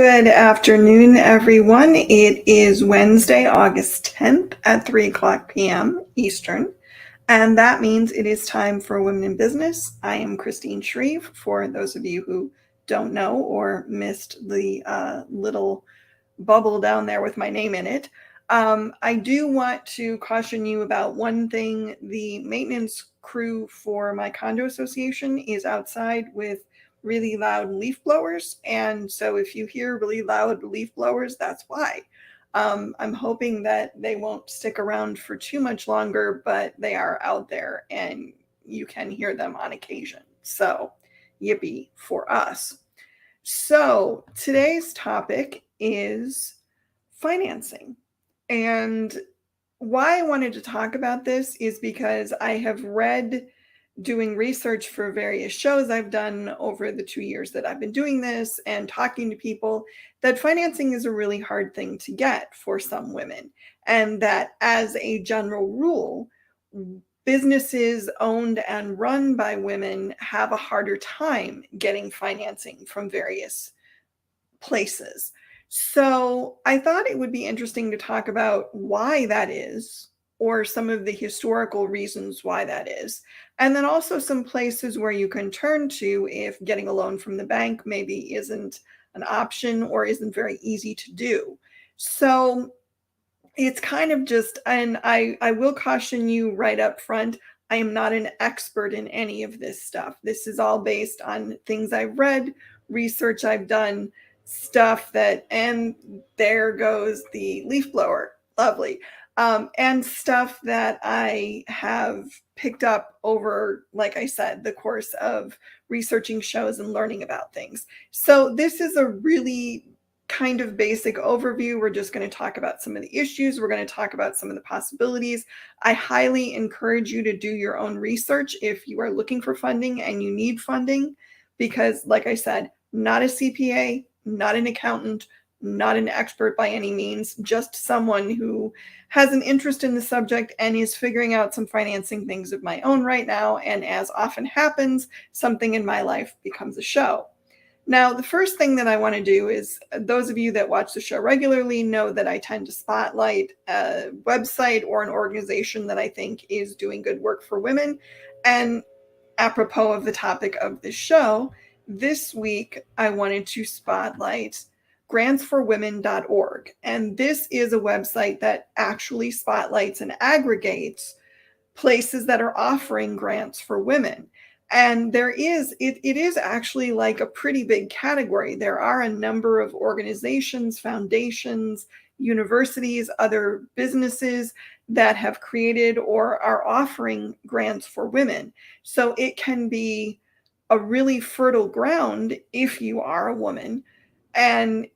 Good afternoon, everyone. It is Wednesday, August 10th at 3 o'clock p.m. Eastern, and that means it is time for Women in Business. I am Christine Shreve, for those of you who don't know or missed the little bubble down there with my name in it. I do want to caution you about one thing. The maintenance crew for my condo association is outside with really loud leaf blowers. And so if you hear really loud leaf blowers, that's why. I'm hoping that they won't stick around for too much longer, but they are out there and you can hear them on occasion. So, yippee for us. So, today's topic is financing. And why I wanted to talk about this is because I have read, doing research for various shows I've done over the 2 years that I've been doing this and talking to people, that financing is a really hard thing to get for some women. And that as a general rule, businesses owned and run by women have a harder time getting financing from various places. So I thought it would be interesting to talk about why that is, or some of the historical reasons why that is. And then also some places where you can turn to if getting a loan from the bank maybe isn't an option or isn't very easy to do. So it's kind of just, and I will caution you right up front, I am not an expert in any of this stuff. This is all based on things I've read, research I've done, stuff that, and there goes the leaf blower. Lovely. And stuff that I have picked up over, like I said, the course of researching shows and learning about things. So this is a really kind of basic overview. We're just going to talk about some of the issues. We're going to talk about some of the possibilities. I highly encourage you to do your own research if you are looking for funding and you need funding, because like I said, not a CPA, not an accountant, not an expert by any means, just someone who has an interest in the subject and is figuring out some financing things of my own right now. And as often happens, something in my life becomes a show. Now, the first thing that I want to do is, those of you that watch the show regularly know that I tend to spotlight a website or an organization that I think is doing good work for women. And apropos of the topic of this show, this week I wanted to spotlight grantsforwomen.org. And this is a website that actually spotlights and aggregates places that are offering grants for women. And it is actually like a pretty big category. There are a number of organizations, foundations, universities, other businesses that have created or are offering grants for women. So it can be a really fertile ground if you are a woman. And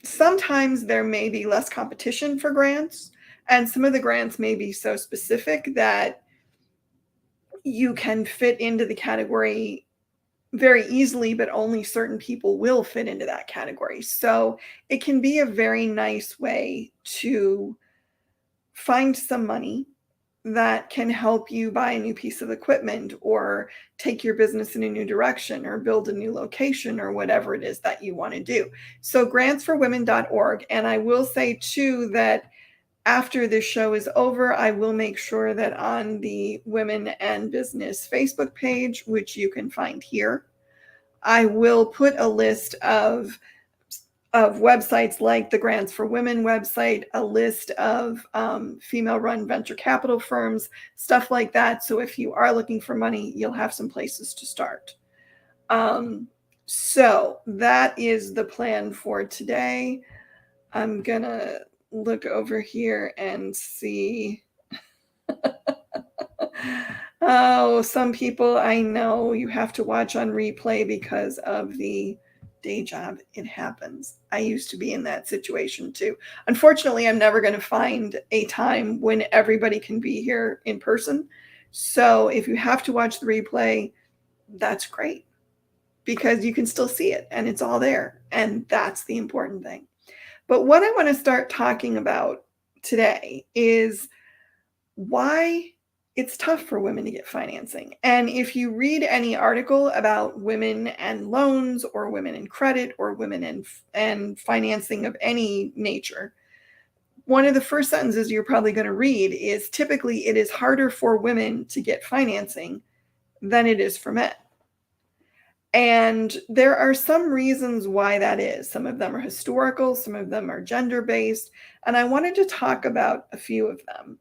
sometimes there may be less competition for grants, and some of the grants may be so specific that you can fit into the category very easily, but only certain people will fit into that category. So it can be a very nice way to find some money that can help you buy a new piece of equipment or take your business in a new direction or build a new location or whatever it is that you want to do. So grantsforwomen.org. And I will say too that after this show is over, I will make sure that on the Women and Business Facebook page, which you can find here, I will put a list of websites like the Grants for Women website, a list of female-run venture capital firms, stuff like that. So if you are looking for money, you'll have some places to start. So that is the plan for today. I'm going to look over here and see. Oh, some people I know you have to watch on replay because of the day job. It happens. I used to be in that situation too. Unfortunately, I'm never going to find a time when everybody can be here in person. So if you have to watch the replay, that's great because you can still see it and it's all there. And that's the important thing. But what I want to start talking about today is why it's tough for women to get financing. And if you read any article about women and loans or women in credit or women and financing of any nature, one of the first sentences you're probably going to read is typically it is harder for women to get financing than it is for men. And there are some reasons why that is. Some of them are historical, some of them are gender based. And I wanted to talk about a few of them.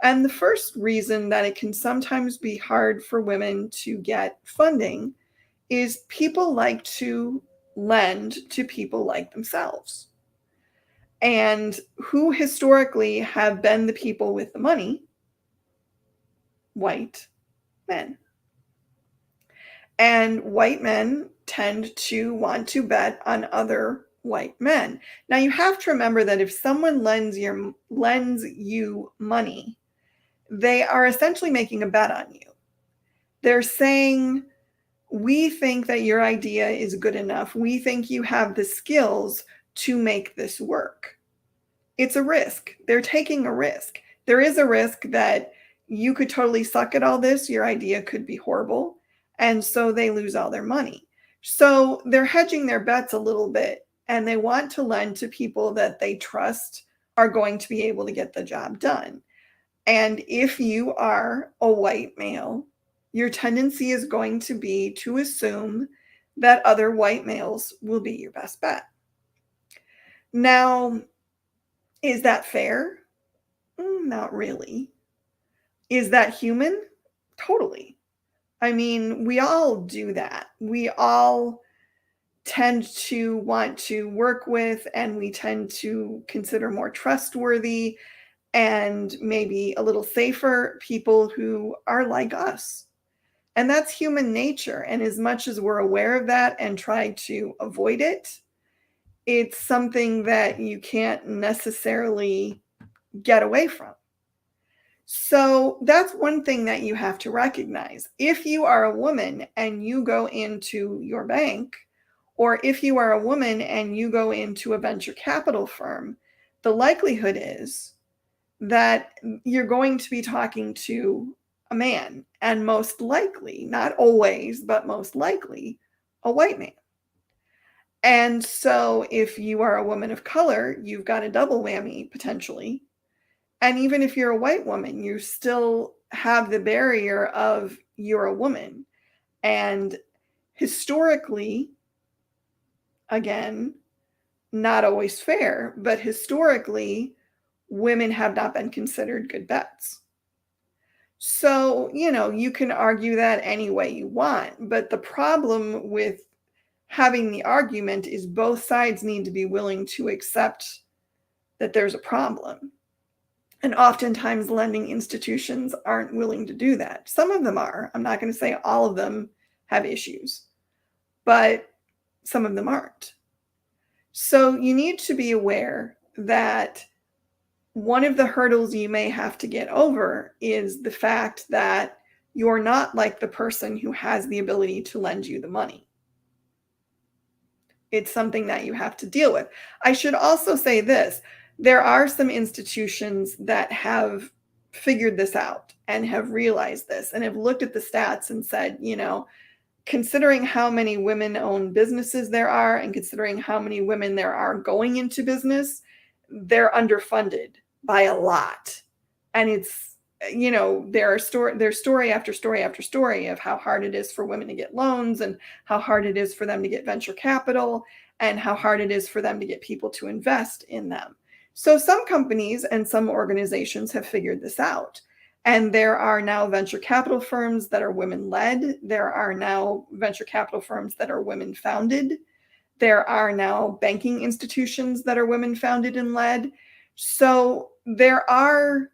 And the first reason that it can sometimes be hard for women to get funding is people like to lend to people like themselves. And who historically have been the people with the money? White men. And white men tend to want to bet on other white men. Now you have to remember that if someone lends you money, they are essentially making a bet on you. They're saying, we think that your idea is good enough. We think you have the skills to make this work. It's a risk. They're taking a risk. There is a risk that you could totally suck at all this. Your idea could be horrible. And so they lose all their money. So they're hedging their bets a little bit, and they want to lend to people that they trust are going to be able to get the job done. And if you are a white male, your tendency is going to be to assume that other white males will be your best bet. Now, is that fair? Not really. Is that human? Totally. I mean, we all do that. We all tend to want to work with, and we tend to consider more trustworthy and maybe a little safer people who are like us. And that's human nature. And as much as we're aware of that and try to avoid it, it's something that you can't necessarily get away from. So that's one thing that you have to recognize. If you are a woman and you go into your bank, or if you are a woman and you go into a venture capital firm, the likelihood is that you're going to be talking to a man, and most likely, not always, but most likely, a white man. And so if you are a woman of color, you've got a double whammy potentially. And even if you're a white woman, you still have the barrier of you're a woman. And historically, again, not always fair, but historically, women have not been considered good bets. So, you can argue that any way you want, but the problem with having the argument is both sides need to be willing to accept that there's a problem. And oftentimes lending institutions aren't willing to do that. Some of them are. I'm not going to say all of them have issues, but some of them aren't. So you need to be aware that one of the hurdles you may have to get over is the fact that you're not like the person who has the ability to lend you the money. It's something that you have to deal with. I should also say this. There are some institutions that have figured this out and have realized this and have looked at the stats and said, considering how many women-owned businesses there are and considering how many women there are going into business, they're underfunded by a lot. And it's, there's story after story after story of how hard it is for women to get loans and how hard it is for them to get venture capital and how hard it is for them to get people to invest in them. So some companies and some organizations have figured this out. And there are now venture capital firms that are women-led. There are now venture capital firms that are women-founded. There are now banking institutions that are women-founded and led. So there are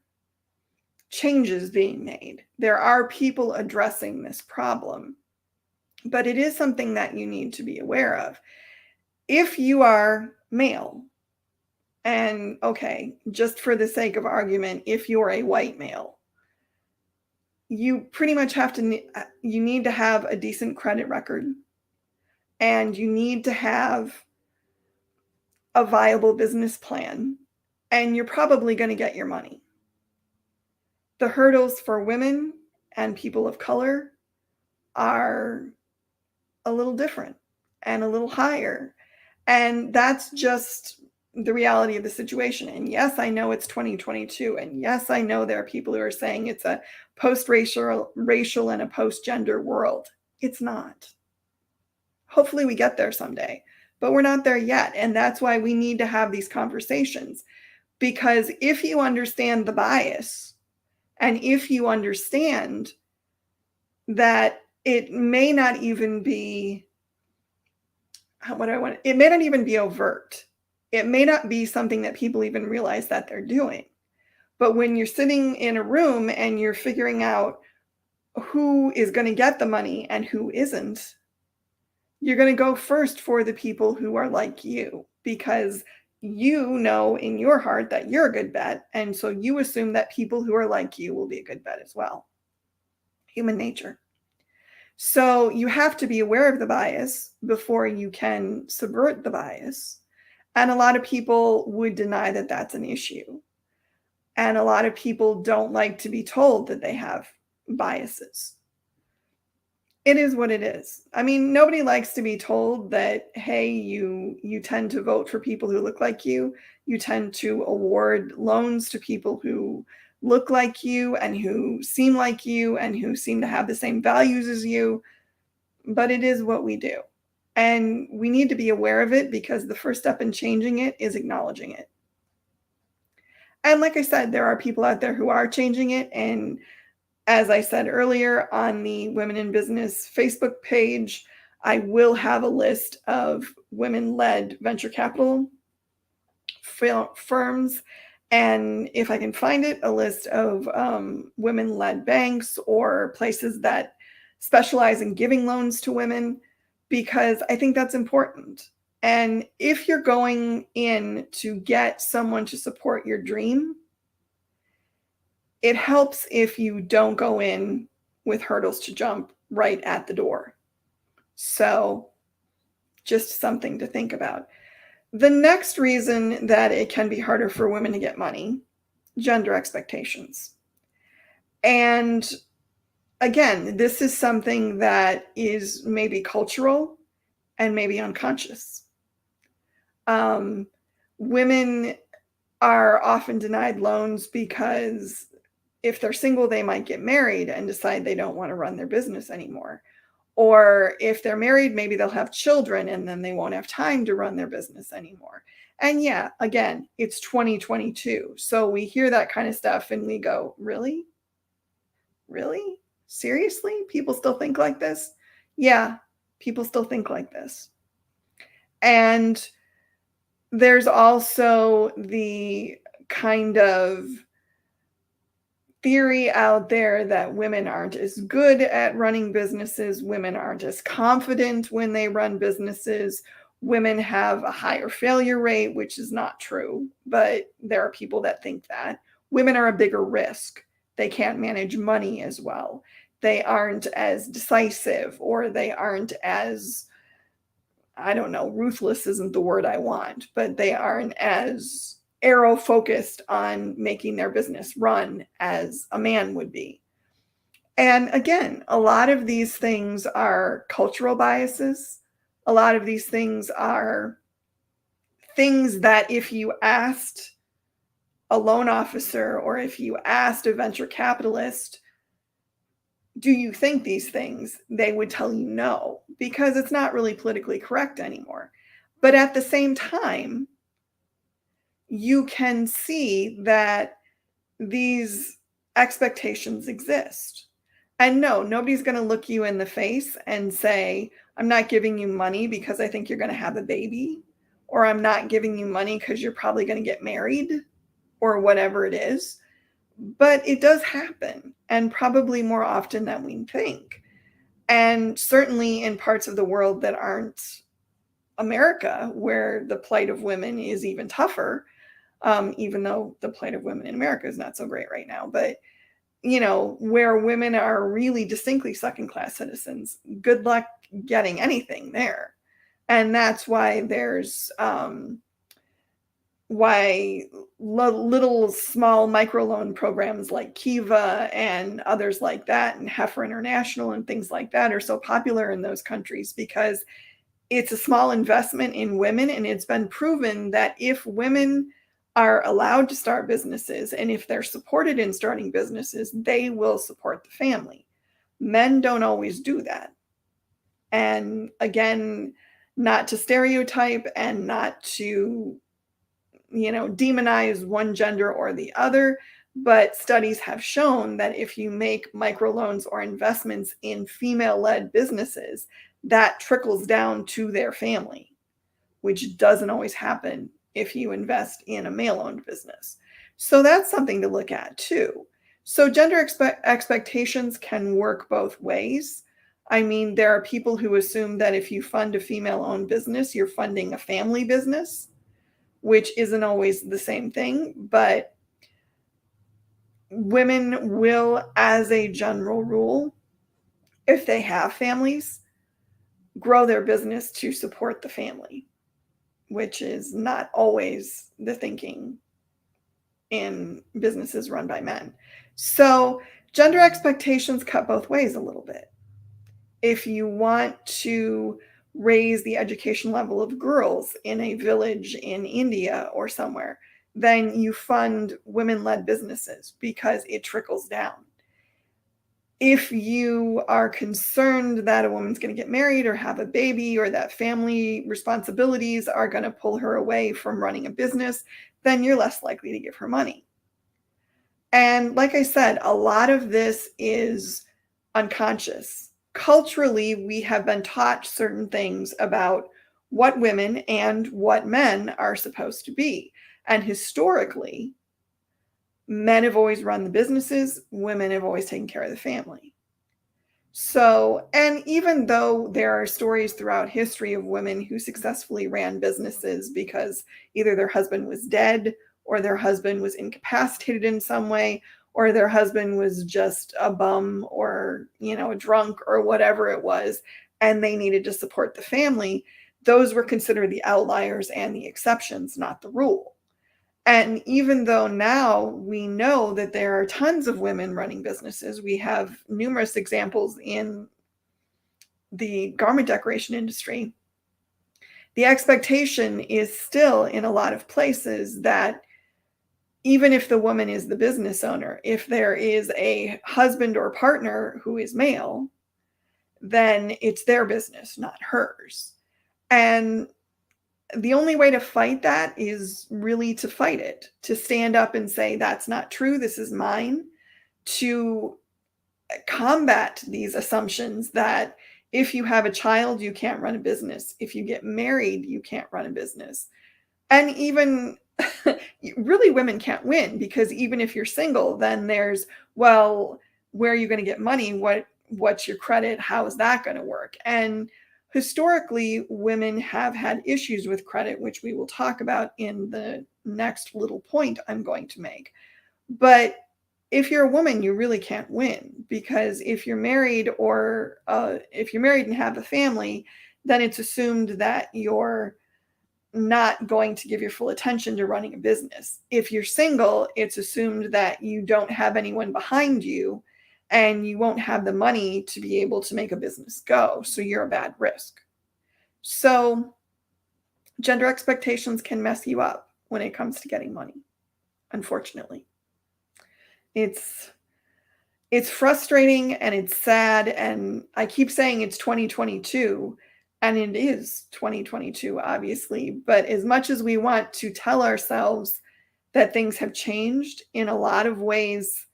changes being made. There are people addressing this problem. But it is something that you need to be aware of. If you are male, and okay, just for the sake of argument, if you're a white male, you pretty much you need to have a decent credit record, and you need to have a viable business plan, and you're probably going to get your money. The hurdles for women and people of color are a little different and a little higher. And that's just the reality of the situation. And yes, I know it's 2022. And yes, I know there are people who are saying it's a post-racial and a post-gender world. It's not. Hopefully we get there someday, but we're not there yet. And that's why we need to have these conversations. Because if you understand the bias, and if you understand that it may not even be it may not even be overt. It may not be something that people even realize that they're doing. But when you're sitting in a room and you're figuring out who is going to get the money and who isn't, you're going to go first for the people who are like you, because you know in your heart that you're a good bet. And so you assume that people who are like you will be a good bet as well. Human nature. So you have to be aware of the bias before you can subvert the bias. And a lot of people would deny that that's an issue. And a lot of people don't like to be told that they have biases. It is what it is. I mean, nobody likes to be told that, hey, you tend to vote for people who look like you. You tend to award loans to people who look like you and who seem like you and who seem to have the same values as you. But it is what we do. And we need to be aware of it, because the first step in changing it is acknowledging it. And like I said, there are people out there who are changing it. And as I said earlier, on the Women in Business Facebook page, I will have a list of women-led venture capital firms. And if I can find it, a list of women-led banks or places that specialize in giving loans to women, because I think that's important. And if you're going in to get someone to support your dream, it helps if you don't go in with hurdles to jump right at the door. So just something to think about. The next reason that it can be harder for women to get money, gender expectations. And again, this is something that is maybe cultural and maybe unconscious. Women are often denied loans because if they're single, they might get married and decide they don't want to run their business anymore. Or if they're married, maybe they'll have children and then they won't have time to run their business anymore. And yeah, again, it's 2022. So we hear that kind of stuff and we go, really? Really? Seriously? People still think like this? Yeah, people still think like this. And there's also the kind of theory out there that women aren't as good at running businesses. Women aren't as confident when they run businesses. Women have a higher failure rate, which is not true, but there are people that think that. Women are a bigger risk. They can't manage money as well. They aren't as decisive, or they aren't as, I don't know, ruthless isn't the word I want, but they aren't as arrow focused on making their business run as a man would be. And again, a lot of these things are cultural biases. A lot of these things are things that if you asked a loan officer or if you asked a venture capitalist, do you think these things? They would tell you no, because it's not really politically correct anymore. But at the same time, you can see that these expectations exist. And no, nobody's going to look you in the face and say, I'm not giving you money because I think you're going to have a baby, or I'm not giving you money because you're probably going to get married, or whatever it is. But it does happen, and probably more often than we think. And certainly in parts of the world that aren't America, where the plight of women is even tougher, even though the plight of women in America is not so great right now. But, you know, where women are really distinctly second-class citizens, good luck getting anything there. And that's why there's why little small microloan programs like Kiva and others like that, and Heifer International and things like that, are so popular in those countries, because it's a small investment in women, and it's been proven that if women are allowed to start businesses and if they're supported in starting businesses, they will support the family. Men don't always do that. And again, not to stereotype and not to, demonize one gender or the other, but studies have shown that if you make microloans or investments in female-led businesses, that trickles down to their family, which doesn't always happen if you invest in a male-owned business. So that's something to look at too. So gender expectations can work both ways. I mean, there are people who assume that if you fund a female-owned business, you're funding a family business, which isn't always the same thing, but women will, as a general rule, if they have families, grow their business to support the family, which is not always the thinking in businesses run by men. So gender expectations cut both ways a little bit. If you want to raise the education level of girls in a village in India or somewhere, then you fund women-led businesses because it trickles down. If you are concerned that a woman's going to get married or have a baby, or that family responsibilities are going to pull her away from running a business, then you're less likely to give her money. And like I said, a lot of this is unconscious. Culturally, we have been taught certain things about what women and what men are supposed to be. And historically, men have always run the businesses, women have always taken care of the family. So, and even though there are stories throughout history of women who successfully ran businesses because either their husband was dead, or their husband was incapacitated in some way, or their husband was just a bum, or, a drunk, or whatever it was, and they needed to support the family, those were considered the outliers and the exceptions, not the rule. And even though now we know that there are tons of women running businesses, we have numerous examples in the garment decoration industry, the expectation is still in a lot of places that even if the woman is the business owner, if there is a husband or partner who is male, then it's their business, not hers. And the only way to fight that is really to fight it, to stand up and say, that's not true, this is mine, to combat these assumptions that if you have a child, you can't run a business. If you get married, you can't run a business. And even really, women can't win, because even if you're single, then there's, well, where are you going to get money? What's your credit? How is that going to work? And historically, women have had issues with credit, which we will talk about in the next little point I'm going to make. But if you're a woman, you really can't win, because if you're married, or if you're married and have a family, then it's assumed that you're not going to give your full attention to running a business. If you're single, it's assumed that you don't have anyone behind you and you won't have the money to be able to make a business go. So you're a bad risk. So gender expectations can mess you up when it comes to getting money, unfortunately. It's frustrating and it's sad. And I keep saying it's 2022. And it is 2022, obviously. But as much as we want to tell ourselves that things have changed, in a lot of ways,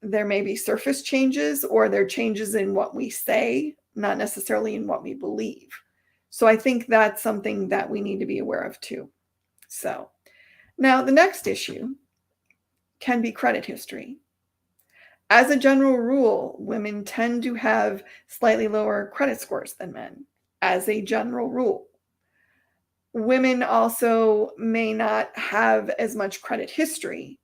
there may be surface changes, or there are changes in what we say, not necessarily in what we believe. So I think that's something that we need to be aware of too. So now the next issue can be credit history. As a general rule, women tend to have slightly lower credit scores than men. As a general rule, women also may not have as much credit history.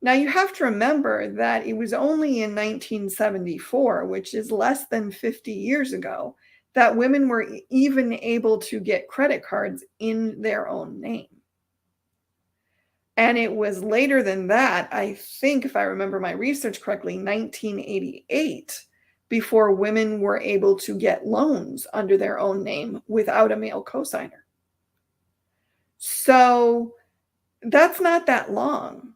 Now, you have to remember that it was only in 1974, which is less than 50 years ago, that women were even able to get credit cards in their own name. And it was later than that, I think, if I remember my research correctly, 1988, before women were able to get loans under their own name without a male cosigner. So that's not that long.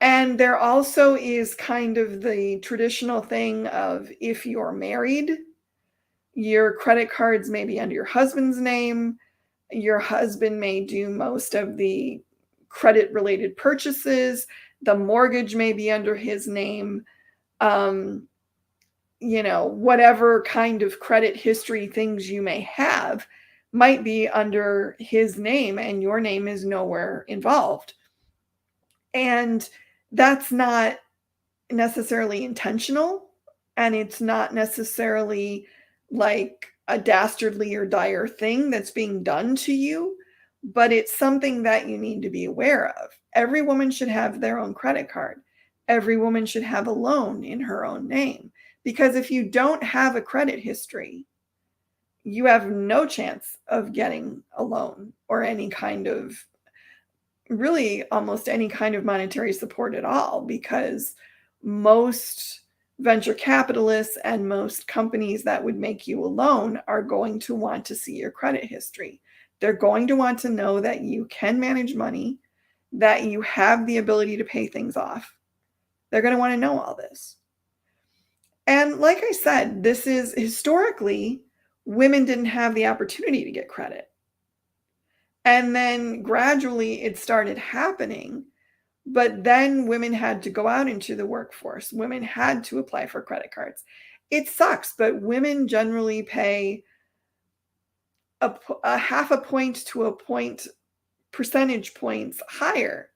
And there also is kind of the traditional thing of, if you're married, your credit cards may be under your husband's name. Your husband may do most of the credit related purchases. The mortgage may be under his name. Um, whatever kind of credit history things you may have might be under his name, and your name is nowhere involved. And that's not necessarily intentional, and it's not necessarily like a dastardly or dire thing that's being done to you, but it's something that you need to be aware of. Every woman should have their own credit card. Every woman should have a loan in her own name, because if you don't have a credit history, you have no chance of getting a loan or any kind of, really almost any kind of monetary support at all, because most venture capitalists and most companies that would make you a loan are going to want to see your credit history. They're going to want to know that you can manage money, that you have the ability to pay things off. They're going to want to know all this. And like I said, this is historically, women didn't have the opportunity to get credit. And then gradually it started happening. But then women had to go out into the workforce. Women had to apply for credit cards. It sucks, but women generally pay a half a point to a point, percentage points higher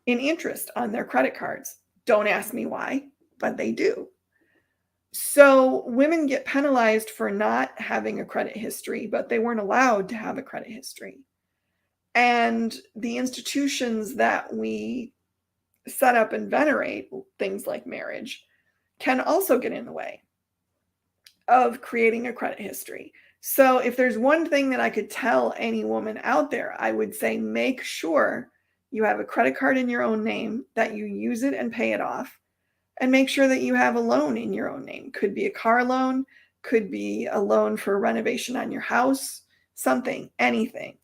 in interest on their credit cards. Don't ask me why, but they do. So women get penalized for not having a credit history, but they weren't allowed to have a credit history. And the institutions that we set up and venerate, things like marriage, can also get in the way of creating a credit history. So if there's one thing that I could tell any woman out there, I would say make sure you have a credit card in your own name, that you use it and pay it off, and make sure that you have a loan in your own name. Could be a car loan, could be a loan for renovation on your house, something, anything.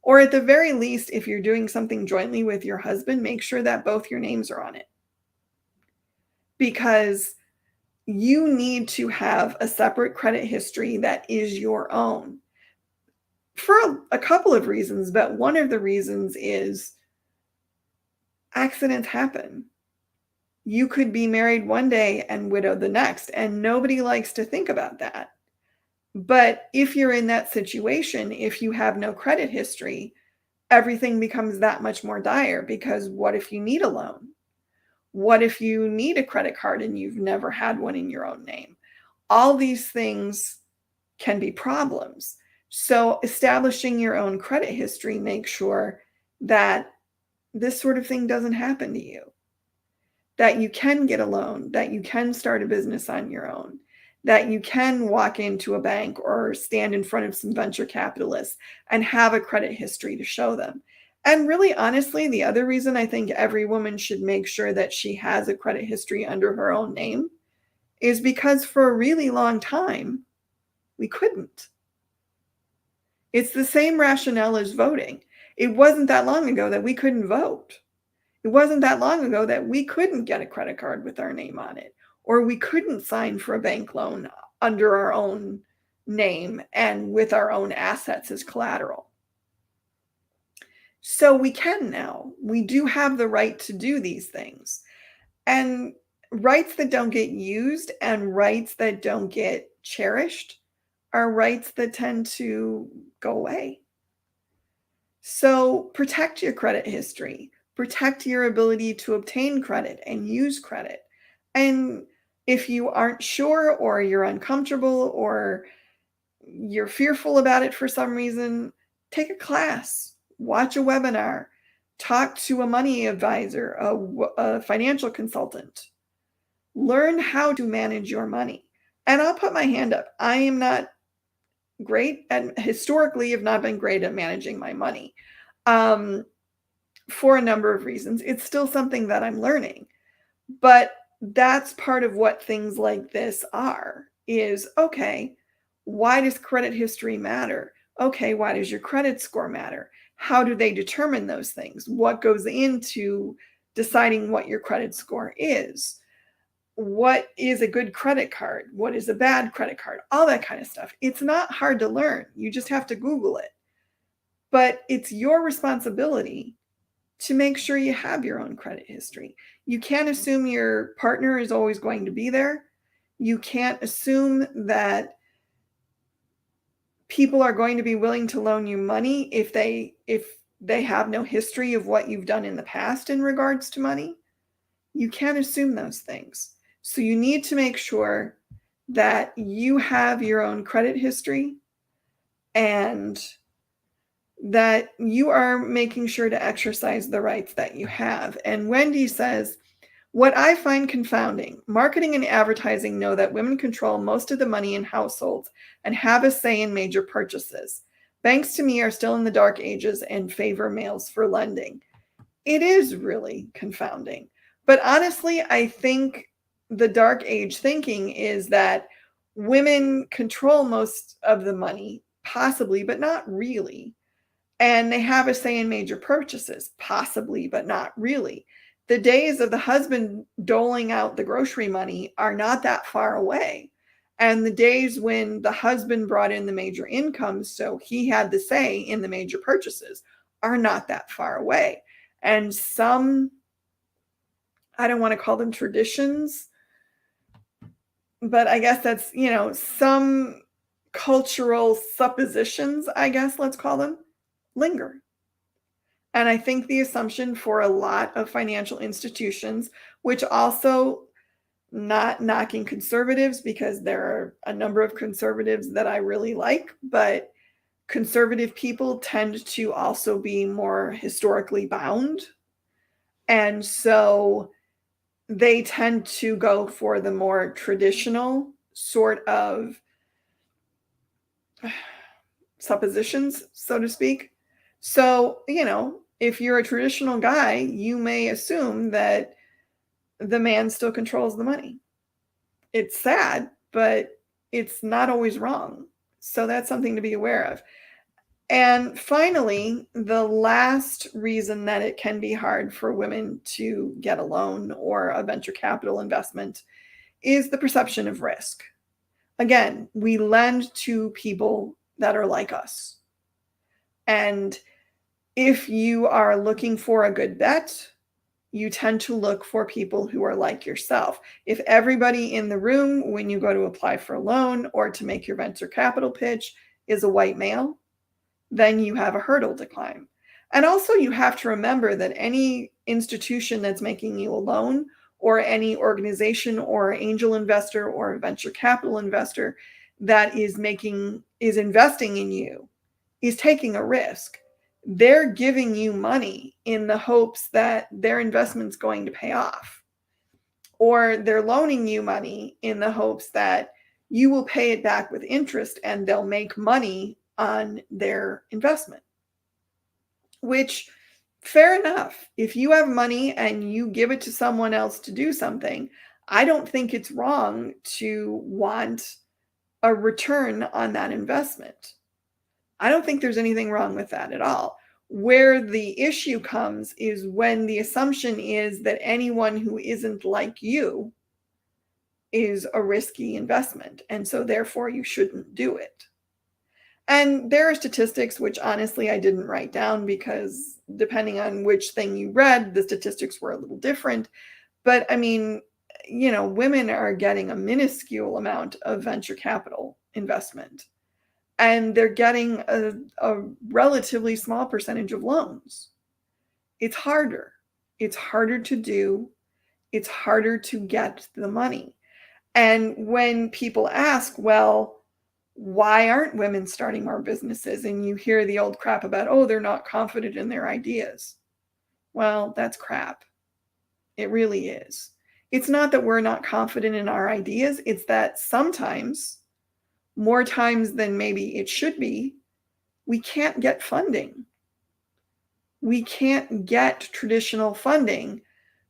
Or at the very least, if you're doing something jointly with your husband, make sure that both your names are on it. Because you need to have a separate credit history that is your own for a couple of reasons. But one of the reasons is accidents happen. You could be married one day and widowed the next, and nobody likes to think about that. But if you're in that situation, if you have no credit history, everything becomes that much more dire, because what if you need a loan? What if you need a credit card and you've never had one in your own name? All these things can be problems. So establishing your own credit history makes sure that this sort of thing doesn't happen to you, that you can get a loan, that you can start a business on your own, that you can walk into a bank or stand in front of some venture capitalists and have a credit history to show them. And really, honestly, the other reason I think every woman should make sure that she has a credit history under her own name is because for a really long time, we couldn't. It's the same rationale as voting. It wasn't that long ago that we couldn't vote. It wasn't that long ago that we couldn't get a credit card with our name on it, or we couldn't sign for a bank loan under our own name and with our own assets as collateral. So we can now. We do have the right to do these things. And rights that don't get used and rights that don't get cherished are rights that tend to go away. So protect your credit history, protect your ability to obtain credit and use credit. And if you aren't sure, or you're uncomfortable, or you're fearful about it for some reason, take a class, watch a webinar, talk to a money advisor, a financial consultant. Learn how to manage your money. And I'll put my hand up. I am not great, and historically have not been great at managing my money. for a number of reasons. It's still something that I'm learning. But that's part of what things like this are, is, okay, why does credit history matter? Okay, why does your credit score matter? How do they determine those things? What goes into deciding what your credit score is? What is a good credit card? What is a bad credit card? All that kind of stuff. It's not hard to learn. You just have to Google it. But it's your responsibility to make sure you have your own credit history. You can't assume your partner is always going to be there. You can't assume that people are going to be willing to loan you money if they have no history of what you've done in the past in regards to money. You can't assume those things. So you need to make sure that you have your own credit history and that you are making sure to exercise the rights that you have. And Wendy says, what I find confounding, marketing and advertising know that women control most of the money in households and have a say in major purchases. Banks to me are still in the dark ages and favor males for lending. It is really confounding. But honestly, I think the dark age thinking is that women control most of the money, possibly, but not really. And they have a say in major purchases, possibly, but not really. The days of the husband doling out the grocery money are not that far away. And the days when the husband brought in the major incomes, so he had the say in the major purchases, are not that far away. And some, I don't want to call them traditions, but I guess that's, some cultural suppositions, I guess, let's call them, linger. And I think the assumption for a lot of financial institutions, which also, not knocking conservatives, because there are a number of conservatives that I really like, but conservative people tend to also be more historically bound. And so they tend to go for the more traditional sort of suppositions, so to speak. So, if you're a traditional guy, you may assume that the man still controls the money. It's sad, but it's not always wrong. So that's something to be aware of. And finally, the last reason that it can be hard for women to get a loan or a venture capital investment is the perception of risk. Again, we lend to people that are like us. And if you are looking for a good bet, you tend to look for people who are like yourself. If everybody in the room, when you go to apply for a loan or to make your venture capital pitch, is a white male, then you have a hurdle to climb. And also, you have to remember that any institution that's making you a loan, or any organization or angel investor or a venture capital investor that is investing in you, is taking a risk. They're giving you money in the hopes that their investment's going to pay off. Or they're loaning you money in the hopes that you will pay it back with interest and they'll make money on their investment. Which, fair enough. If you have money and you give it to someone else to do something, I don't think it's wrong to want a return on that investment. I don't think there's anything wrong with that at all. Where the issue comes is when the assumption is that anyone who isn't like you is a risky investment, and so therefore you shouldn't do it. And there are statistics, which honestly I didn't write down because depending on which thing you read, the statistics were a little different. But I mean, women are getting a minuscule amount of venture capital investment. And they're getting a relatively small percentage of loans. It's harder. It's harder to do. It's harder to get the money. And when people ask, well, why aren't women starting more businesses? And you hear the old crap about, oh, they're not confident in their ideas. Well, that's crap. It really is. It's not that we're not confident in our ideas. It's that sometimes, more times than maybe it should be, we can't get funding. we can't get traditional funding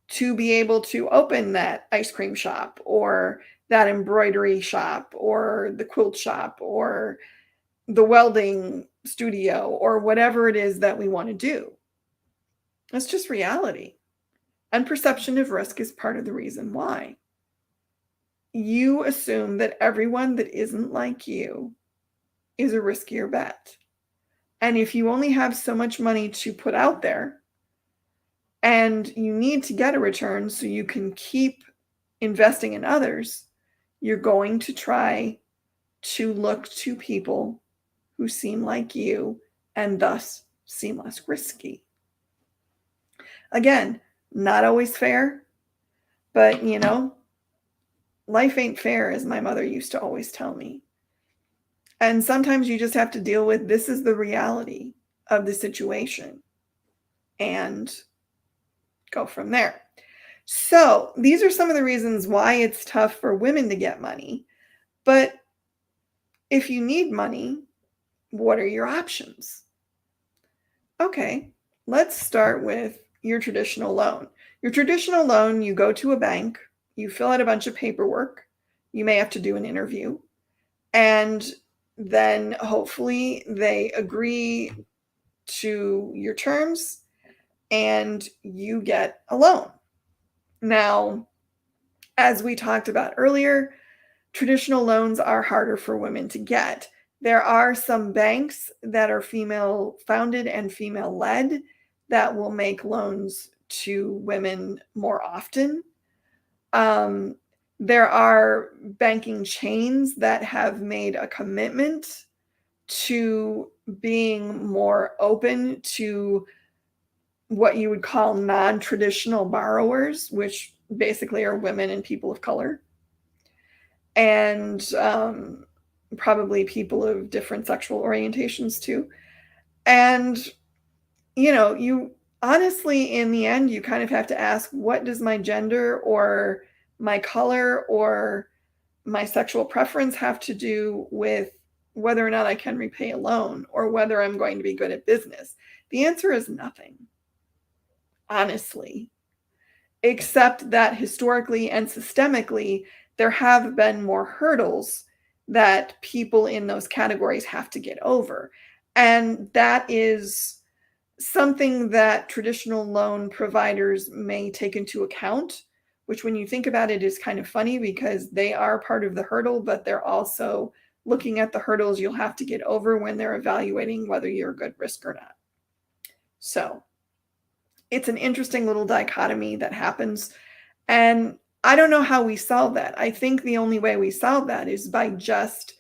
to be able to open that ice cream shop or that embroidery shop or the quilt shop or the welding studio or whatever it is that we want to do. That's just reality. And perception of risk is part of the reason why. You assume that everyone that isn't like you is a riskier bet. And if you only have so much money to put out there and you need to get a return so you can keep investing in others, you're going to try to look to people who seem like you and thus seem less risky. Again, not always fair, but life ain't fair, as my mother used to always tell me. And sometimes you just have to deal with this is the reality of the situation and go from there. So these are some of the reasons why it's tough for women to get money. But if you need money, what are your options? Okay, let's start with your traditional loan. Your traditional loan, you go to a bank, you fill out a bunch of paperwork, you may have to do an interview, and then hopefully they agree to your terms and you get a loan. Now, as we talked about earlier, traditional loans are harder for women to get. There are some banks that are female founded and female led that will make loans to women more often. There are banking chains that have made a commitment to being more open to what you would call non-traditional borrowers, which basically are women and people of color, and probably people of different sexual orientations too. And, you honestly, in the end, you kind of have to ask, what does my gender or my color or my sexual preference have to do with whether or not I can repay a loan or whether I'm going to be good at business? The answer is nothing, honestly, except that historically and systemically, there have been more hurdles that people in those categories have to get over. And that is something that traditional loan providers may take into account, which when you think about it is kind of funny because they are part of the hurdle, but they're also looking at the hurdles you'll have to get over when they're evaluating whether you're a good risk or not. So it's an interesting little dichotomy that happens. And I don't know how we solve that. I think the only way we solve that is by just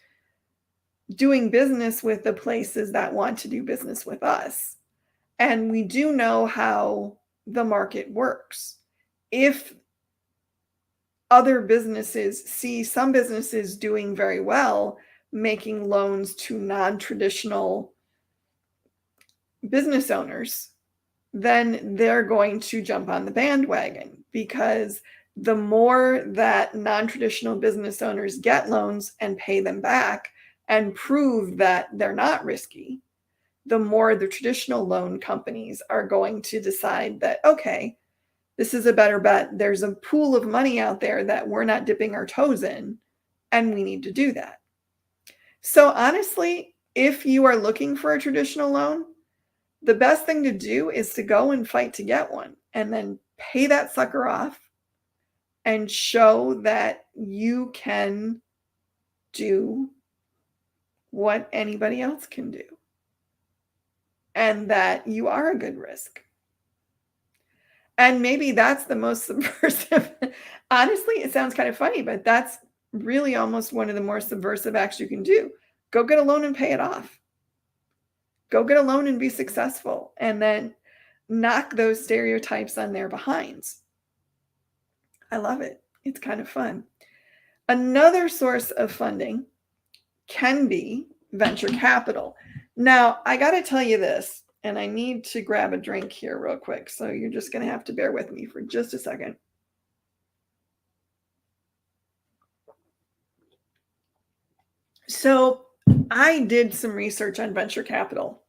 doing business with the places that want to do business with us. And we do know how the market works. If other businesses see some businesses doing very well, making loans to non-traditional business owners, then they're going to jump on the bandwagon, because the more that non-traditional business owners get loans and pay them back and prove that they're not risky, the more the traditional loan companies are going to decide that, okay, this is a better bet. There's a pool of money out there that we're not dipping our toes in, and we need to do that. So honestly, if you are looking for a traditional loan, the best thing to do is to go and fight to get one and then pay that sucker off and show that you can do what anybody else can do and that you are a good risk. And maybe that's the most subversive. Honestly, it sounds kind of funny, but that's really almost one of the more subversive acts you can do. Go get a loan and pay it off. Go get a loan and be successful, and then knock those stereotypes on their behinds. I love it. It's kind of fun. Another source of funding can be venture capital. Now, I got to tell you this, and I need to grab a drink here real quick, so you're just going to have to bear with me for just a second. So I did some research on venture capital,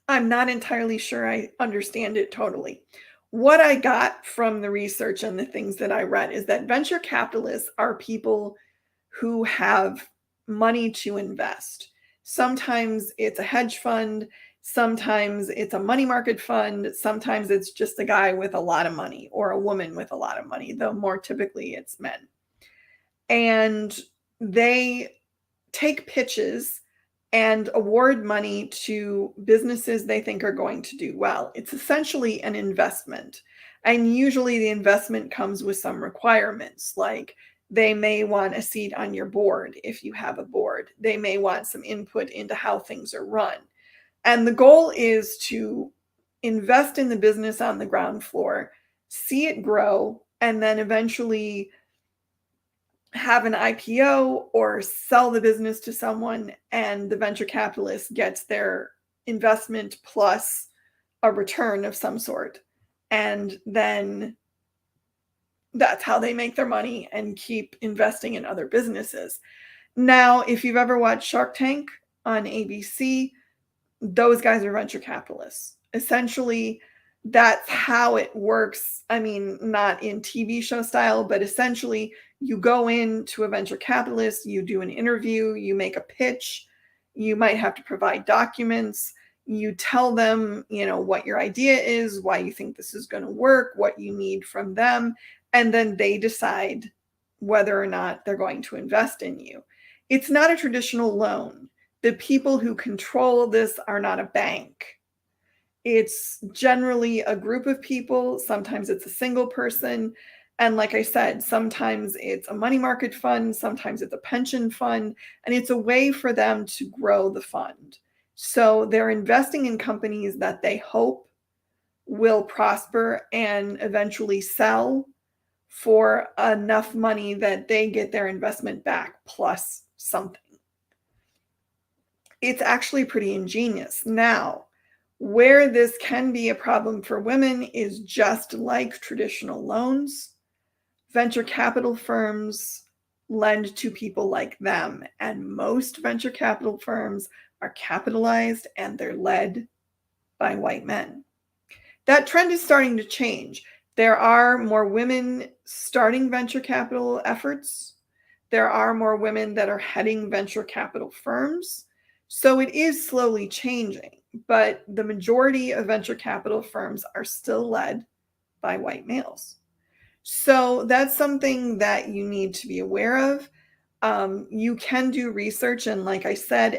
I'm not entirely sure I understand it totally. What I got from the research and the things that I read is that venture capitalists are people who have money to invest. Sometimes it's a hedge fund, sometimes it's a money market fund, sometimes it's just a guy with a lot of money or a woman with a lot of money, though more typically it's men. And they take pitches and award money to businesses they think are going to do well. It's essentially an investment. And usually the investment comes with some requirements, like they may want a seat on your board if you have a board. They may want some input into how things are run. And the goal is to invest in the business on the ground floor, see it grow, and then eventually have an IPO or sell the business to someone, and the venture capitalist gets their investment plus a return of some sort. And then that's how they make their money and keep investing in other businesses. Now, if you've ever watched Shark Tank on ABC, those guys are venture capitalists. Essentially, that's how it works. I mean, not in TV show style, but essentially, you go into a venture capitalist, you do an interview, you make a pitch, you might have to provide documents, you tell them, what your idea is, why you think this is going to work, what you need from them, and then they decide whether or not they're going to invest in you. It's not a traditional loan. The people who control this are not a bank. It's generally a group of people. Sometimes it's a single person. And like I said, sometimes it's a money market fund, sometimes it's a pension fund, and it's a way for them to grow the fund. So they're investing in companies that they hope will prosper and eventually sell for enough money that they get their investment back plus something. It's actually pretty ingenious. Now, where this can be a problem for women is just like traditional loans. Venture capital firms lend to people like them, and most venture capital firms are capitalized and they're led by white men. That trend is starting to change. There are more women starting venture capital efforts. There are more women that are heading venture capital firms. So it is slowly changing, but the majority of venture capital firms are still led by white males. So that's something that you need to be aware of. You can do research, and like I said,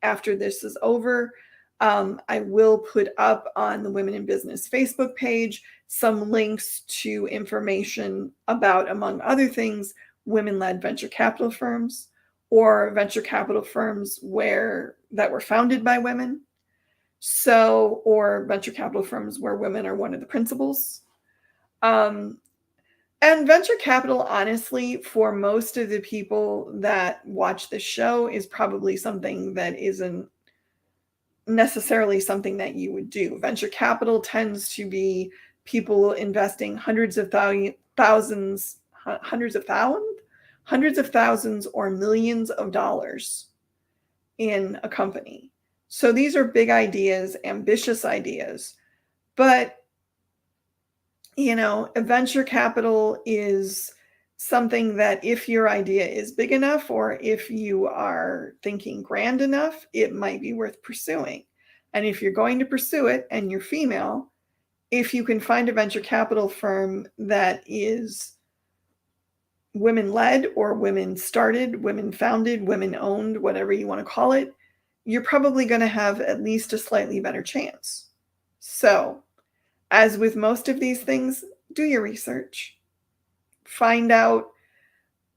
after this is over, I will put up on the Women in Business Facebook page some links to information about, among other things, women-led venture capital firms or venture capital firms that were founded by women. So, or venture capital firms where women are one of the principals. And venture capital, honestly, for most of the people that watch this show, is probably something that isn't necessarily something that you would do. Venture capital tends to be people investing hundreds of thousands or millions of dollars in a company. So these are big ideas, ambitious ideas. But, venture capital is something that if your idea is big enough or if you are thinking grand enough, it might be worth pursuing. And if you're going to pursue it and you're female, if you can find a venture capital firm that is women-led or women-started, women-founded, women-owned, whatever you want to call it, you're probably going to have at least a slightly better chance. So, as with most of these things, do your research. Find out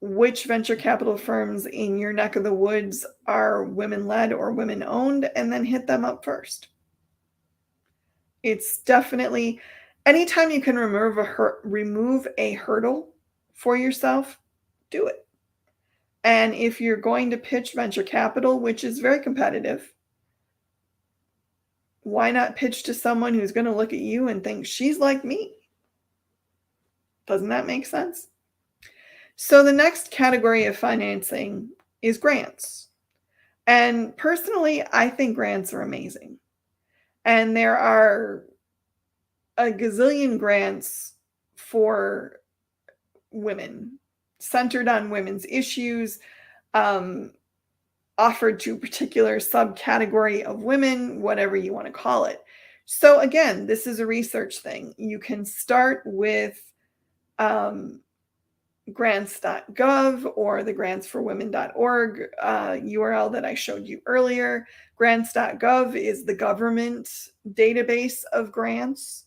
which venture capital firms in your neck of the woods are women-led or women-owned, and then hit them up first. It's definitely, anytime you can remove a hurdle for yourself, do it. And if you're going to pitch venture capital, which is very competitive, why not pitch to someone who's going to look at you and think, she's like me? Doesn't that make sense? So the next category of financing is grants. And personally, I think grants are amazing. And there are a gazillion grants for women, centered on women's issues, um, offered to a particular subcategory of women, whatever you want to call it. So again, this is a research thing. You can start with um, grants.gov or the grantsforwomen.org URL that I showed you earlier. Grants.gov is the government database of grants.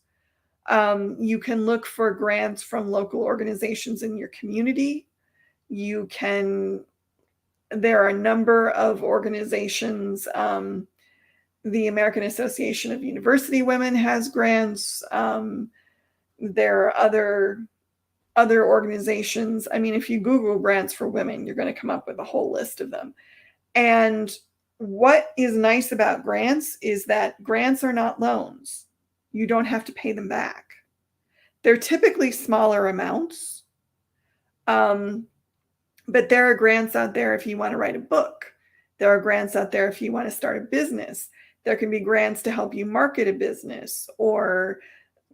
You can look for grants from local organizations in your community. There are a number of organizations. The American Association of University Women has grants. There are other organizations. I mean, if you Google grants for women, you're going to come up with a whole list of them. And what is nice about grants is that grants are not loans. You don't have to pay them back. They're typically smaller amounts. But there are grants out there if you want to write a book. There are grants out there if you want to start a business. There can be grants to help you market a business or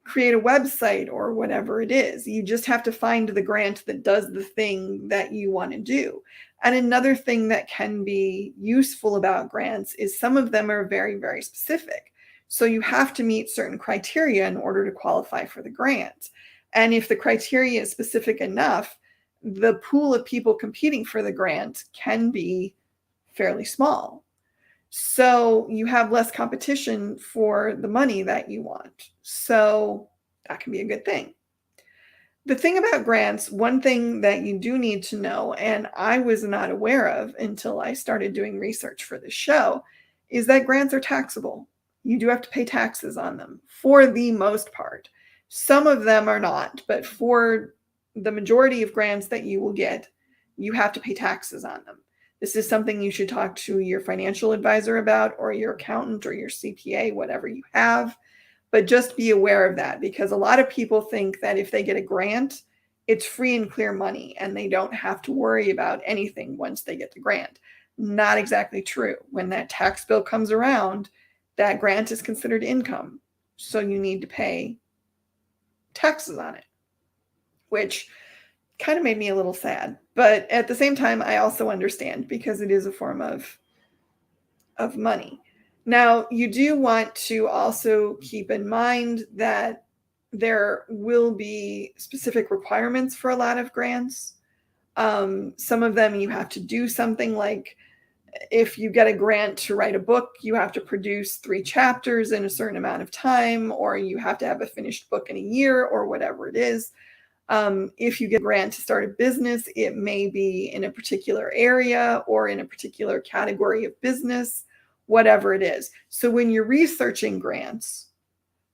create a website or whatever it is. You just have to find the grant that does the thing that you want to do. And another thing that can be useful about grants is some of them are very, very specific. So you have to meet certain criteria in order to qualify for the grant. And if the criteria is specific enough, the pool of people competing for the grant can be fairly small. So you have less competition for the money that you want. So that can be a good thing. The thing about grants, one thing that you do need to know, and I was not aware of until I started doing research for this show, is that grants are taxable. You do have to pay taxes on them for the most part. Some of them are not, but for the majority of grants that you will get, you have to pay taxes on them. This is something you should talk to your financial advisor about, or your accountant or your CPA, whatever you have. But just be aware of that, because a lot of people think that if they get a grant, it's free and clear money and they don't have to worry about anything once they get the grant. Not exactly true. When that tax bill comes around, that grant is considered income. So you need to pay taxes on it, which kind of made me a little sad. But at the same time, I also understand, because it is a form of money. Now, you do want to also keep in mind that there will be specific requirements for a lot of grants. Some of them you have to do something like, if you get a grant to write a book, you have to produce 3 chapters in a certain amount of time, or you have to have a finished book in a year, or whatever it is. If you get a grant to start a business, it may be in a particular area or in a particular category of business, whatever it is. So when you're researching grants,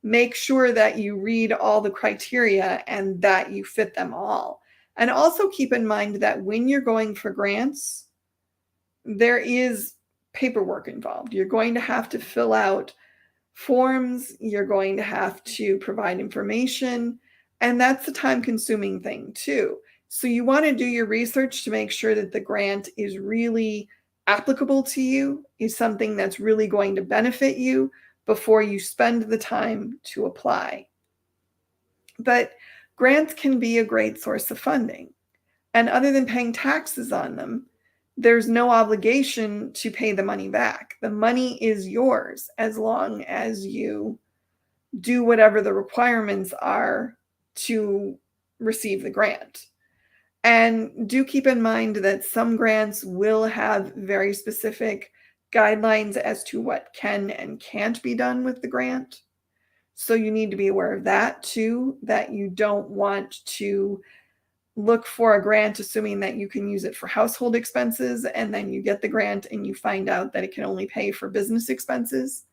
make sure that you read all the criteria and that you fit them all. And also keep in mind that when you're going for grants, there is paperwork involved. You're going to have to fill out forms. You're going to have to provide information. And that's a time-consuming thing too. So you want to do your research to make sure that the grant is really applicable to you, is something that's really going to benefit you before you spend the time to apply. But grants can be a great source of funding. And other than paying taxes on them, there's no obligation to pay the money back. The money is yours as long as you do whatever the requirements are to receive the grant. And do keep in mind that some grants will have very specific guidelines as to what can and can't be done with the grant. So you need to be aware of that too, that you don't want to look for a grant assuming that you can use it for household expenses, and then you get the grant and you find out that it can only pay for business expenses,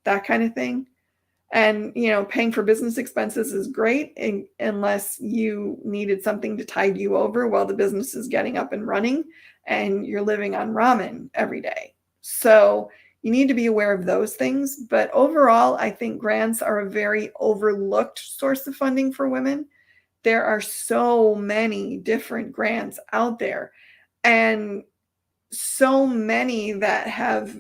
that kind of thing. And, paying for business expenses is great unless you needed something to tide you over while the business is getting up and running and you're living on ramen every day. So you need to be aware of those things. But overall, I think grants are a very overlooked source of funding for women. There are so many different grants out there, and so many that have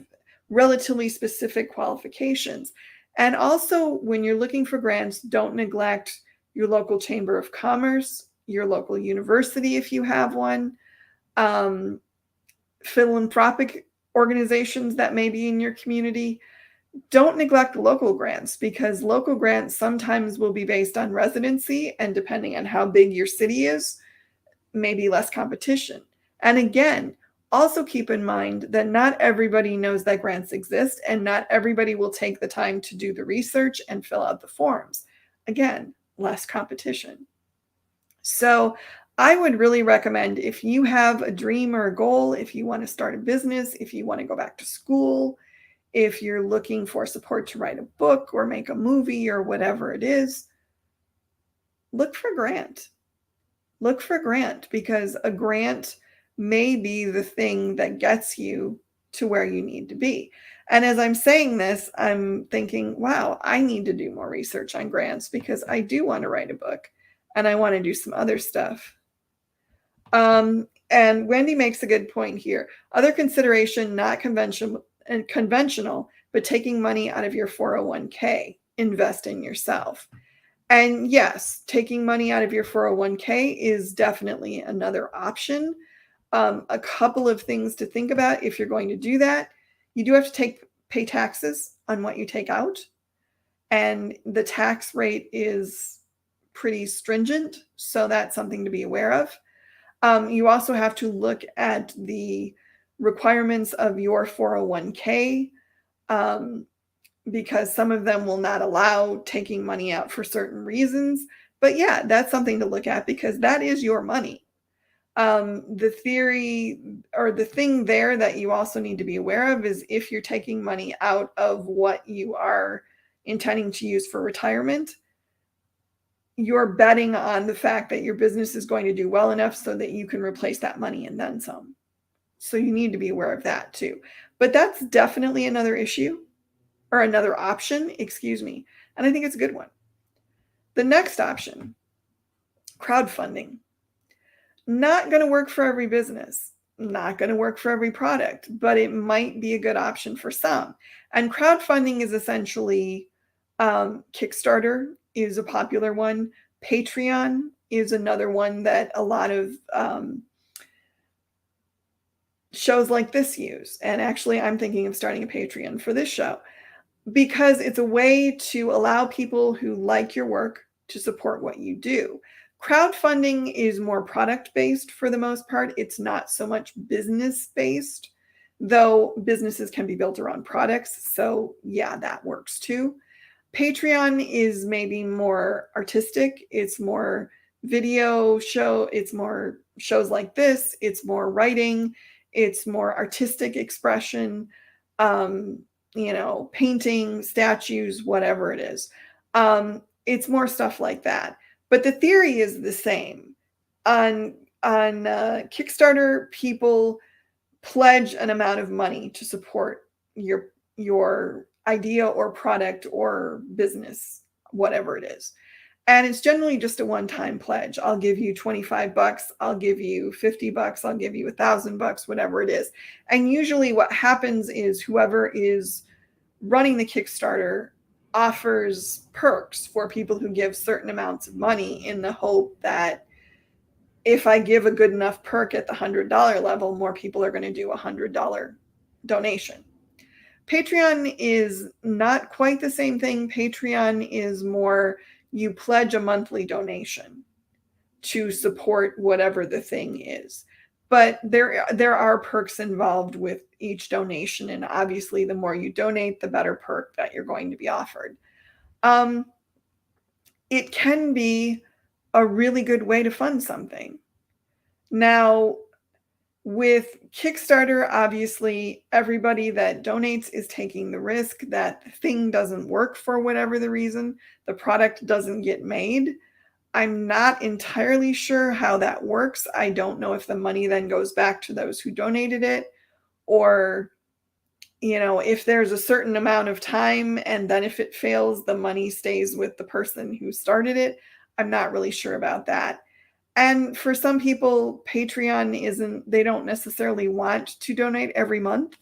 relatively specific qualifications. And also, when you're looking for grants, don't neglect your local chamber of commerce, your local university if you have one, um, philanthropic organizations that may be in your community. Don't neglect local grants, because local grants sometimes will be based on residency, and depending on how big your city is, maybe less competition. And again, also keep in mind that not everybody knows that grants exist, and not everybody will take the time to do the research and fill out the forms. Again, less competition. So I would really recommend, if you have a dream or a goal, if you want to start a business, if you want to go back to school, if you're looking for support to write a book or make a movie or whatever it is, look for a grant. Look for a grant, because a grant may be the thing that gets you to where you need to be. And as I'm saying this, I'm thinking, wow, I need to do more research on grants, because I do want to write a book and I want to do some other stuff. And Wendy makes a good point here. Other consideration, not conventional, but taking money out of your 401k, invest in yourself. And yes, taking money out of your 401k is definitely another option. A couple of things to think about if you're going to do that. You do have to pay taxes on what you take out, and the tax rate is pretty stringent, so that's something to be aware of. You also have to look at the requirements of your 401k, because some of them will not allow taking money out for certain reasons. But yeah, that's something to look at, because that is your money. The theory, or the thing there that you also need to be aware of, is if you're taking money out of what you are intending to use for retirement, you're betting on the fact that your business is going to do well enough so that you can replace that money and then some. So you need to be aware of that too. But that's definitely another issue, or another option, excuse me. And I think it's a good one. The next option, crowdfunding. Not going to work for every business, not going to work for every product, but it might be a good option for some. And crowdfunding is essentially, Kickstarter is a popular one. Patreon is another one that a lot of shows like this use. And actually, I'm thinking of starting a Patreon for this show, because it's a way to allow people who like your work to support what you do. Crowdfunding is more product-based for the most part. It's not so much business-based, though businesses can be built around products. So yeah, that works too. Patreon is maybe more artistic. It's more video show. It's more shows like this. It's more writing. It's more artistic expression. Painting, statues, whatever it is. It's more stuff like that. But the theory is the same. On Kickstarter, people pledge an amount of money to support your idea or product or business, whatever it is. And it's generally just a one-time pledge. I'll give you $25, I'll give you $50, I'll give you $1,000, whatever it is. And usually what happens is whoever is running the Kickstarter offers perks for people who give certain amounts of money, in the hope that if I give a good enough perk at the $100 level, more people are going to do a $100 donation. Patreon is not quite the same thing. Patreon is more, you pledge a monthly donation to support whatever the thing is. But there are perks involved with each donation, and obviously the more you donate, the better perk that you're going to be offered. It can be a really good way to fund something. Now, with Kickstarter, obviously, everybody that donates is taking the risk that the thing doesn't work for whatever the reason, the product doesn't get made. I'm not entirely sure how that works. I don't know if the money then goes back to those who donated it, or, if there's a certain amount of time and then if it fails, the money stays with the person who started it. I'm not really sure about that. And for some people, Patreon they don't necessarily want to donate every month.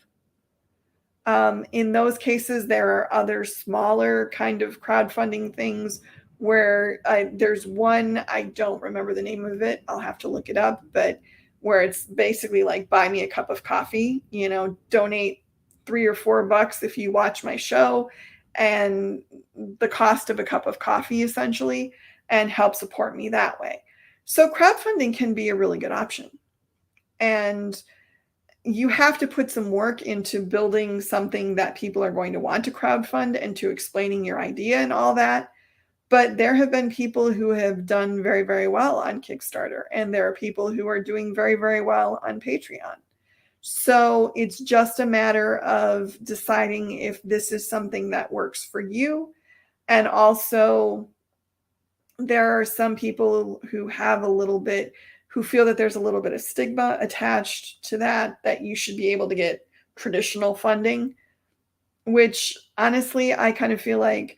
In those cases, there are other smaller kind of crowdfunding things where there's one, I don't remember the name of it. I'll have to look it up, but where it's basically like buy me a cup of coffee, donate $3 or $4 if you watch my show and the cost of a cup of coffee essentially, and help support me that way. So crowdfunding can be a really good option. And you have to put some work into building something that people are going to want to crowdfund and to explaining your idea and all that. But there have been people who have done very, very well on Kickstarter, and there are people who are doing very, very well on Patreon. So it's just a matter of deciding if this is something that works for you. And also, there are some people who feel that there's a little bit of stigma attached to that you should be able to get traditional funding, which honestly, I kind of feel like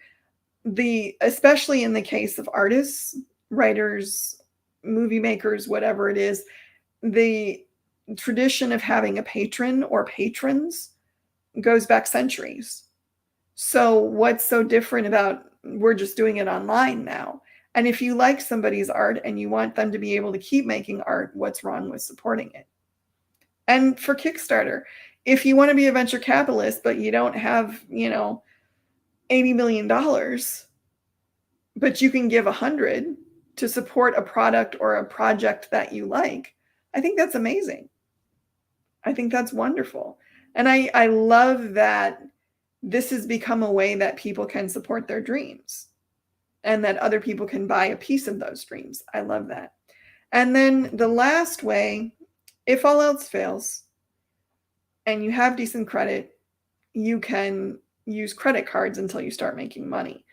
especially in the case of artists, writers, movie makers, whatever it is, the tradition of having a patron or patrons goes back centuries. So what's so different about we're just doing it online now? And if you like somebody's art and you want them to be able to keep making art, what's wrong with supporting it? And for Kickstarter, if you want to be a venture capitalist, but you don't have, $80 million, but you can give 100 to support a product or a project that you like, I think that's amazing. I think that's wonderful. And I love that this has become a way that people can support their dreams and that other people can buy a piece of those dreams. I love that. And then the last way, if all else fails and you have decent credit, you can use credit cards until you start making money.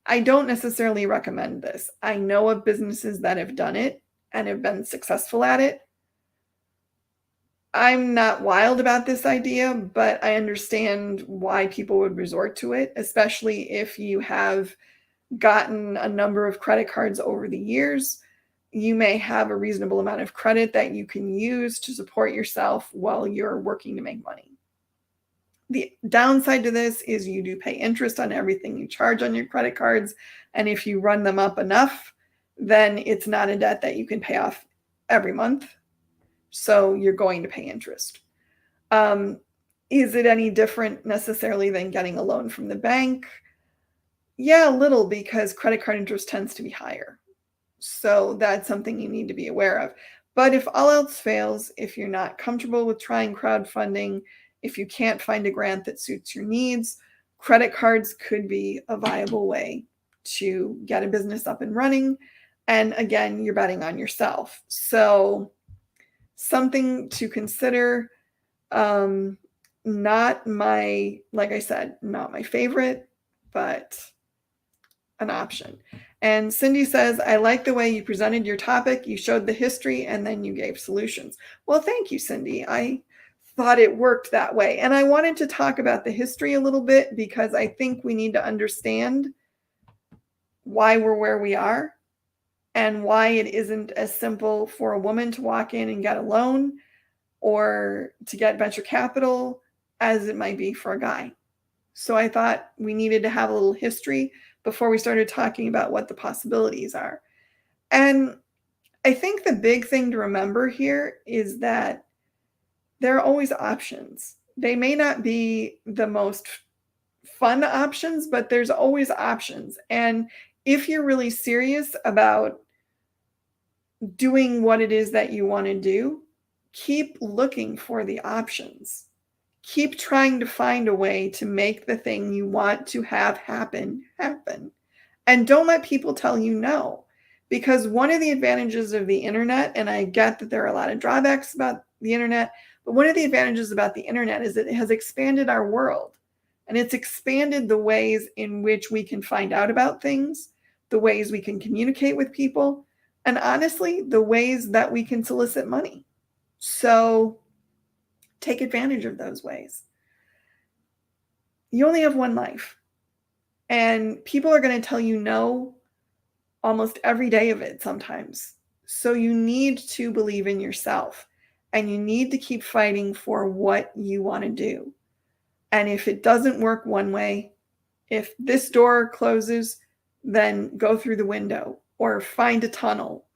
I don't necessarily recommend this. I know of businesses that have done it and have been successful at it. I'm not wild about this idea, but I understand why people would resort to it, especially if you have gotten a number of credit cards over the years. You may have a reasonable amount of credit that you can use to support yourself while you're working to make money. The downside to this is you do pay interest on everything you charge on your credit cards. And if you run them up enough, then it's not a debt that you can pay off every month. So you're going to pay interest. Is it any different necessarily than getting a loan from the bank? Yeah, a little, because credit card interest tends to be higher. So that's something you need to be aware of. But if all else fails, if you're not comfortable with trying crowdfunding, if you can't find a grant that suits your needs, credit cards could be a viable way to get a business up and running. And again, you're betting on yourself. So something to consider. Like I said, not my favorite, but an option. And Cindy says, I like the way you presented your topic. You showed the history and then you gave solutions. Well, thank you, Cindy. I thought it worked that way. And I wanted to talk about the history a little bit because I think we need to understand why we're where we are and why it isn't as simple for a woman to walk in and get a loan or to get venture capital as it might be for a guy. So I thought we needed to have a little history before we started talking about what the possibilities are. And I think the big thing to remember here is that there are always options. They may not be the most fun options, but there's always options. And if you're really serious about doing what it is that you want to do, keep looking for the options. Keep trying to find a way to make the thing you want to have happen. And don't let people tell you no. Because one of the advantages of the internet, and I get that there are a lot of drawbacks about the internet, but one of the advantages about the internet is that it has expanded our world. And it's expanded the ways in which we can find out about things, the ways we can communicate with people, and honestly, the ways that we can solicit money. So take advantage of those ways. You only have one life. And people are going to tell you no almost every day of it sometimes. So you need to believe in yourself and you need to keep fighting for what you want to do. And if it doesn't work one way, if this door closes, then go through the window or find a tunnel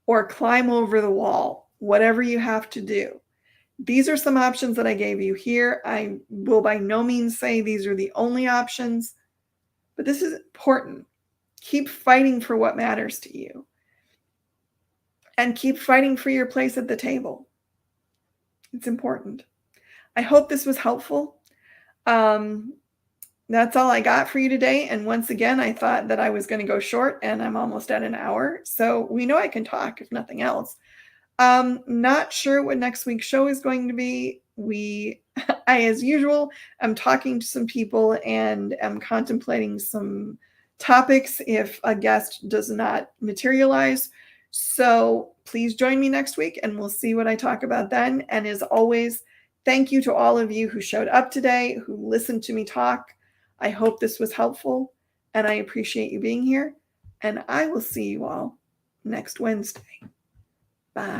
or climb over the wall, whatever you have to do. These are some options that I gave you here. I will by no means say these are the only options, but this is important. Keep fighting for what matters to you and keep fighting for your place at the table. It's important. I hope this was helpful. That's all I got for you today. And once again, I thought that I was going to go short, and I'm almost at an hour. So we know I can talk, if nothing else. Not sure what next week's show is going to be. I, as usual, am talking to some people and am contemplating some topics if a guest does not materialize. So please join me next week and we'll see what I talk about then. And as always, thank you to all of you who showed up today, who listened to me talk. I hope this was helpful and I appreciate you being here. And I will see you all next Wednesday. Bye.